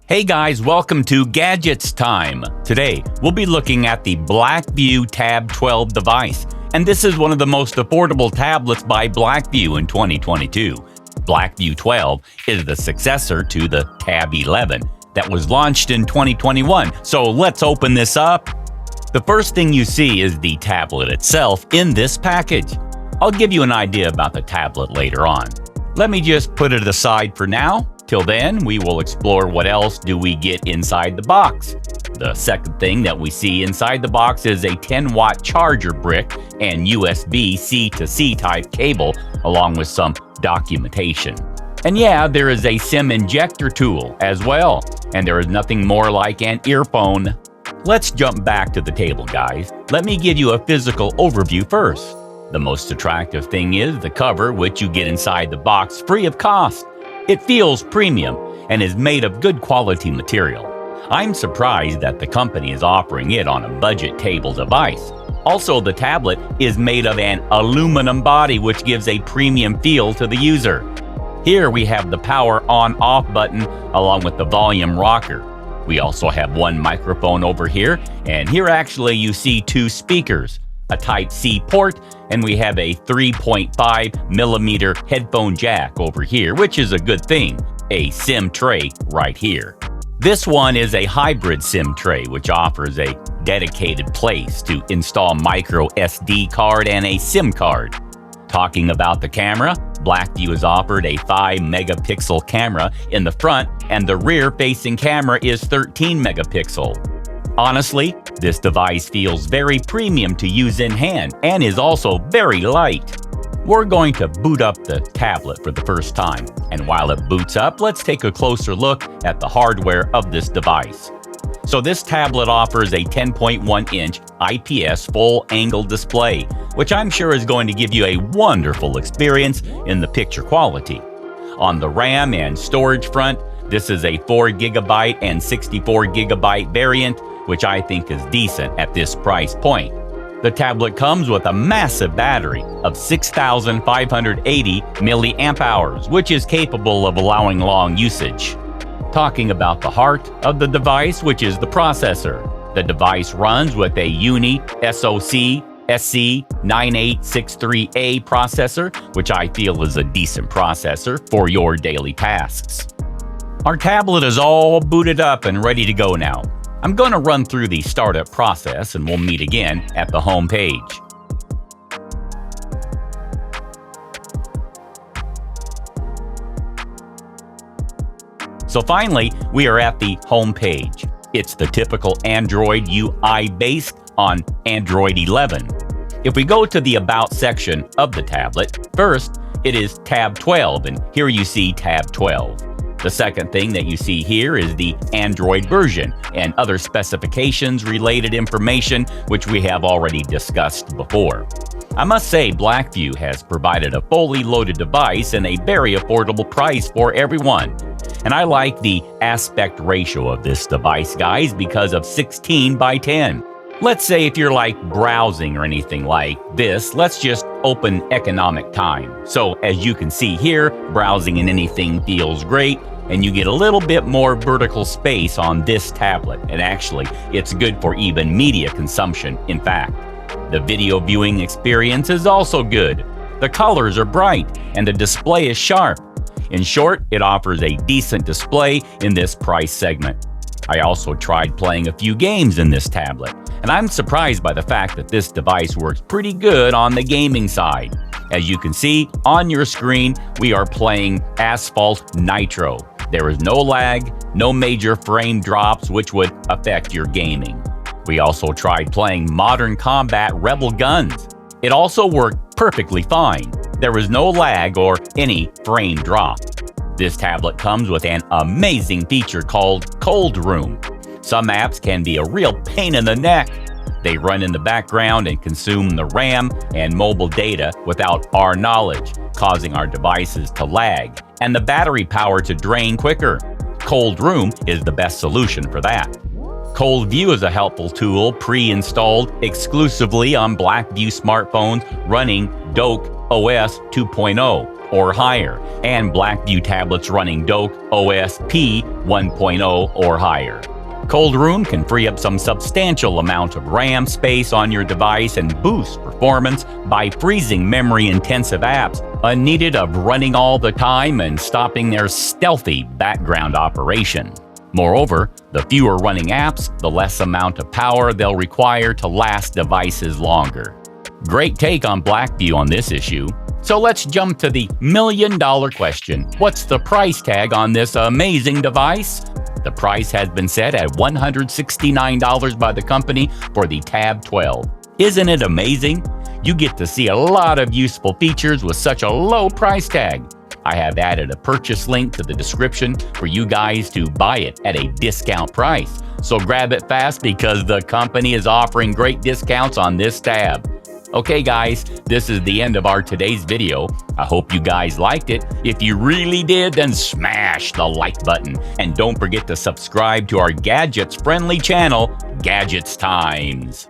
Hey guys, welcome to Gadgets Time. Today, we'll be looking at the Blackview Tab 12 device, and this is one of the most affordable tablets by Blackview in 2022. Blackview 12 is the successor to the Tab 11 that was launched in 2021. So let's open this up. The first thing you see is the tablet itself in this package. I'll give you an idea about the tablet later on. Let me just put it aside for now. Till then, we will explore what else do we get inside the box. The second thing that we see inside the box is a 10-watt charger brick and USB C-to-C type cable, along with some documentation. And yeah, there is a SIM injector tool as well, and there is nothing more like an earphone. Let's jump back to the table, guys. Let me give you a physical overview first. The most attractive thing is the cover, which you get inside the box free of cost. It feels premium and is made of good quality material. I'm surprised that the company is offering it on a budget table device. Also, the tablet is made of an aluminum body, which gives a premium feel to the user. Here we have the power on-off button along with the volume rocker. We also have one microphone over here, and here actually you see two speakers, a Type-C port, and we have a 3.5mm headphone jack over here, which is a good thing, a SIM tray right here. This one is a hybrid SIM tray, which offers a dedicated place to install micro SD card and a SIM card. Talking about the camera, Blackview has offered a 5-megapixel camera in the front, and the rear-facing camera is 13 megapixel. Honestly, this device feels very premium to use in hand and is also very light. We're going to boot up the tablet for the first time, and while it boots up, let's take a closer look at the hardware of this device. So this tablet offers a 10.1-inch IPS full-angle display, which I'm sure is going to give you a wonderful experience in the picture quality. On the RAM and storage front, this is a 4GB and 64GB variant, which I think is decent at this price point. The tablet comes with a massive battery of 6,580 milliamp hours, which is capable of allowing long usage. Talking about the heart of the device, which is the processor. The device runs with a Uni SoC SC9863A processor, which I feel is a decent processor for your daily tasks. Our tablet is all booted up and ready to go now. I'm going to run through the startup process and we'll meet again at the home page. So finally, we are at the home page. It's the typical Android UI based on Android 11. If we go to the About section of the tablet, first it is Tab 12, and here you see Tab 12. The second thing that you see here is the Android version and other specifications related information, which we have already discussed before. I must say Blackview has provided a fully loaded device and a very affordable price for everyone. And I like the aspect ratio of this device, guys, because of 16:10. Let's say if you're like browsing or anything like this, let's just open economic time. So as you can see here, browsing in anything feels great, and you get a little bit more vertical space on this tablet. And actually, it's good for even media consumption, in fact. The video viewing experience is also good. The colors are bright, and the display is sharp. In short, it offers a decent display in this price segment. I also tried playing a few games in this tablet, and I'm surprised by the fact that this device works pretty good on the gaming side. As you can see on your screen, we are playing Asphalt Nitro. There is no lag, no major frame drops which would affect your gaming. We also tried playing Modern Combat Rebel Guns. It also worked perfectly fine. There was no lag or any frame drop. This tablet comes with an amazing feature called Cold Room. Some apps can be a real pain in the neck. They run in the background and consume the RAM and mobile data without our knowledge, causing our devices to lag and the battery power to drain quicker. Cold Room is the best solution for that. Cold View is a helpful tool pre-installed exclusively on Blackview smartphones running Dock OS 2.0. or higher, and Blackview tablets running Dock OS P 1.0 or higher. Cold Room can free up some substantial amount of RAM space on your device and boost performance by freezing memory-intensive apps unneeded of running all the time and stopping their stealthy background operation. Moreover, the fewer running apps, the less amount of power they'll require to last devices longer. Great take on Blackview on this issue. So let's jump to the million-dollar question. What's the price tag on this amazing device? The price has been set at $169 by the company for the Tab 12. Isn't it amazing? You get to see a lot of useful features with such a low price tag. I have added a purchase link to the description for you guys to buy it at a discount price. So grab it fast because the company is offering great discounts on this tab. Okay guys, this is the end of our today's video. I hope you guys liked it. If you really did, then smash the like button. And don't forget to subscribe to our gadgets-friendly channel, Gadgets Times.